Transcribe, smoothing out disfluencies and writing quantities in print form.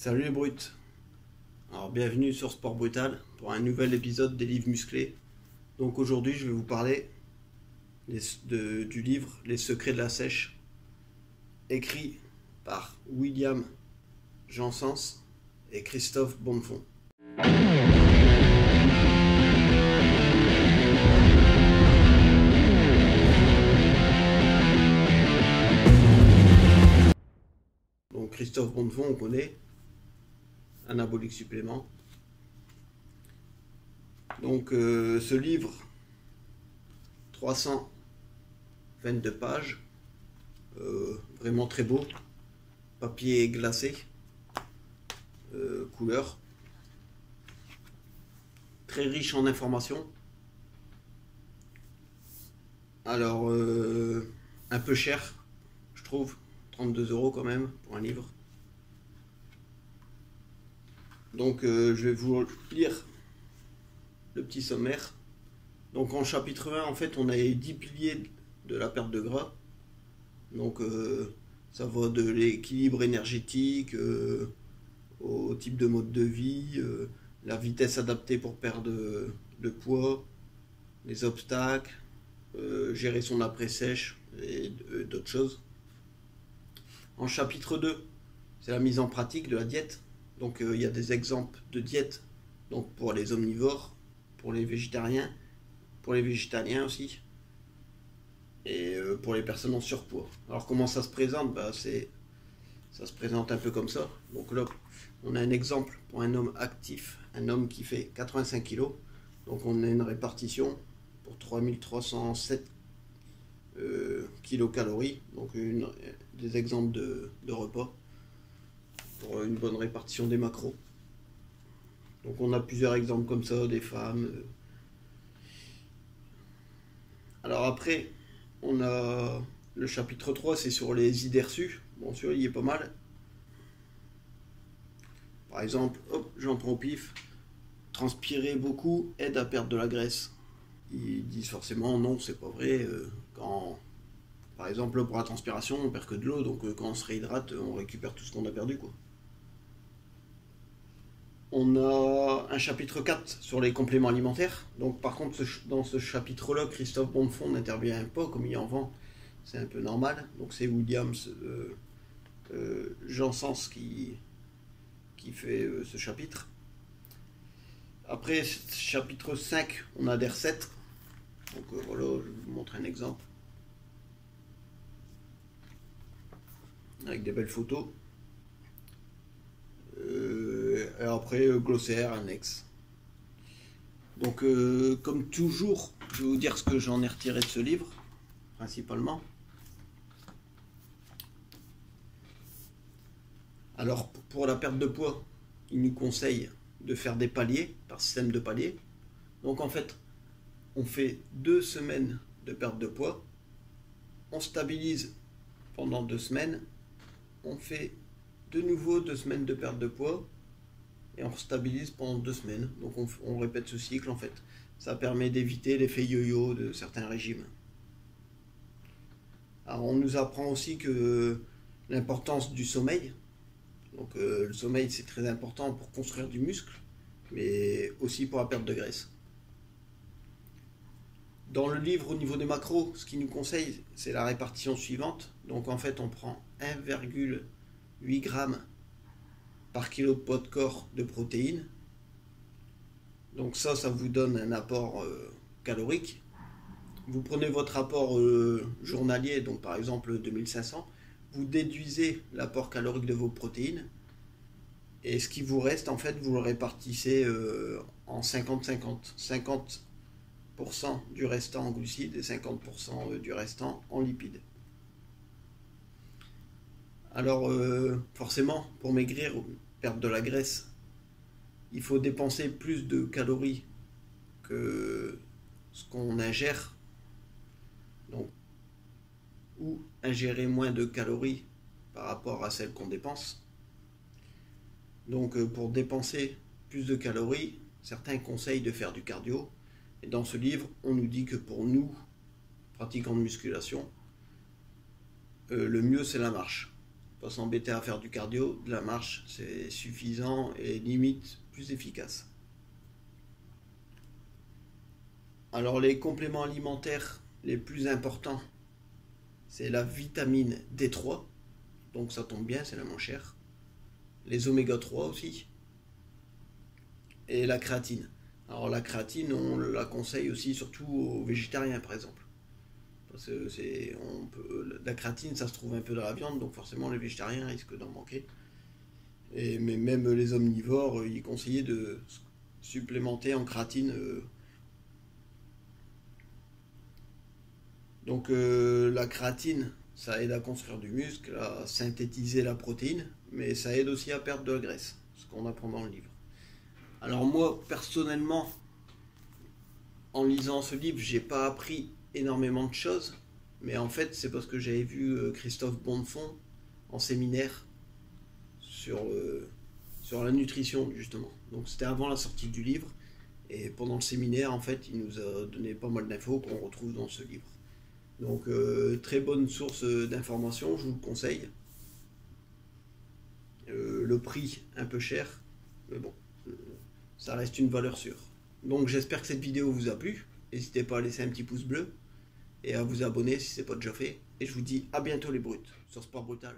Salut les brutes. Alors bienvenue sur Sport Brutal pour un nouvel épisode des livres musclés. Donc aujourd'hui je vais vous parler du livre Les secrets de la sèche, écrit par William Jansens et Christophe Bonnefond. Donc Christophe Bonnefond on connaît, anabolique supplément. Donc ce livre, 322 pages, vraiment très beau, papier glacé, couleur, très riche en informations. Alors un peu cher, je trouve, 32 € quand même pour un livre. Donc je vais vous lire le petit sommaire. Donc en chapitre 1, en fait, on a les 10 piliers de la perte de gras. Donc ça va de l'équilibre énergétique au type de mode de vie, la vitesse adaptée pour perdre de poids, les obstacles, gérer son après-sèche et d'autres choses. En chapitre 2, c'est la mise en pratique de la diète. Donc il y a des exemples de diète donc pour les omnivores, pour les végétariens, pour les végétaliens aussi, et pour les personnes en surpoids. Alors comment ça se présente? Ça se présente un peu comme ça. Donc là, on a un exemple pour un homme actif, un homme qui fait 85 kg. Donc on a une répartition pour 3307 kilocalories. Donc des exemples de repas pour une bonne répartition des macros. Donc on a plusieurs exemples comme ça, des femmes. Alors après, on a le chapitre 3, c'est sur les idées reçues. Bon, celui-là, il est pas mal. Par exemple, hop, j'en prends au pif. Transpirer beaucoup aide à perdre de la graisse. Ils disent forcément non, c'est pas vrai. Par exemple, pour la transpiration, on perd que de l'eau, donc quand on se réhydrate, on récupère tout ce qu'on a perdu, quoi. On a un chapitre 4 sur les compléments alimentaires. Donc par contre, dans ce chapitre-là, Christophe Bonnefond n'intervient pas, comme il en vend. C'est un peu normal. Donc c'est William Jansens qui fait ce chapitre. Après, chapitre 5, on a des recettes. Donc voilà, je vais vous montrer un exemple. Avec des belles photos. Et après, glossaire, annexe. Donc, comme toujours, je vais vous dire ce que j'en ai retiré de ce livre, principalement. Alors, pour la perte de poids, il nous conseille de faire des paliers, par système de paliers. Donc, en fait, on fait 2 semaines de perte de poids, on stabilise pendant 2 semaines, on fait de nouveau 2 semaines de perte de poids, et on stabilise pendant 2 semaines. Donc on répète ce cycle en fait. Ça permet d'éviter l'effet yo-yo de certains régimes. Alors on nous apprend aussi que l'importance du sommeil. Donc le sommeil c'est très important pour construire du muscle, mais aussi pour la perte de graisse. Dans le livre au niveau des macros, ce qu'il nous conseille c'est la répartition suivante. Donc en fait on prend 1,8 g par kilo de poids de corps de protéines. Donc ça vous donne un apport calorique. Vous prenez votre apport journalier, donc par exemple 2500, vous déduisez l'apport calorique de vos protéines, et ce qui vous reste, en fait, vous le répartissez en 50-50. 50% du restant en glucides et 50% du restant en lipides. Alors forcément, pour maigrir ou perdre de la graisse, il faut dépenser plus de calories que ce qu'on ingère, donc, ou ingérer moins de calories par rapport à celles qu'on dépense. Donc pour dépenser plus de calories, certains conseillent de faire du cardio. Et dans ce livre, on nous dit que pour nous, pratiquants de musculation, le mieux c'est la marche. Pas s'embêter à faire du cardio, de la marche, c'est suffisant et limite plus efficace. Alors les compléments alimentaires les plus importants, c'est la vitamine D3, donc ça tombe bien, c'est la moins chère. Les oméga 3 aussi. Et la créatine. Alors la créatine, on la conseille aussi surtout aux végétariens par exemple. Parce que la créatine, ça se trouve un peu dans la viande, donc forcément les végétariens risquent d'en manquer. Mais même les omnivores, il est conseillé de supplémenter en créatine. Donc la créatine, ça aide à construire du muscle, à synthétiser la protéine, mais ça aide aussi à perdre de la graisse, ce qu'on apprend dans le livre. Alors moi, personnellement, en lisant ce livre, j'ai pas appris énormément de choses, mais en fait, c'est parce que j'avais vu Christophe Bonnefond en séminaire sur la nutrition, justement. Donc c'était avant la sortie du livre, et pendant le séminaire, en fait, il nous a donné pas mal d'infos qu'on retrouve dans ce livre. Donc très bonne source d'informations, je vous le conseille. Le prix un peu cher, mais bon, ça reste une valeur sûre. Donc j'espère que cette vidéo vous a plu. N'hésitez pas à laisser un petit pouce bleu et à vous abonner si ce n'est pas déjà fait. Et je vous dis à bientôt les brutes sur Sport Brutal.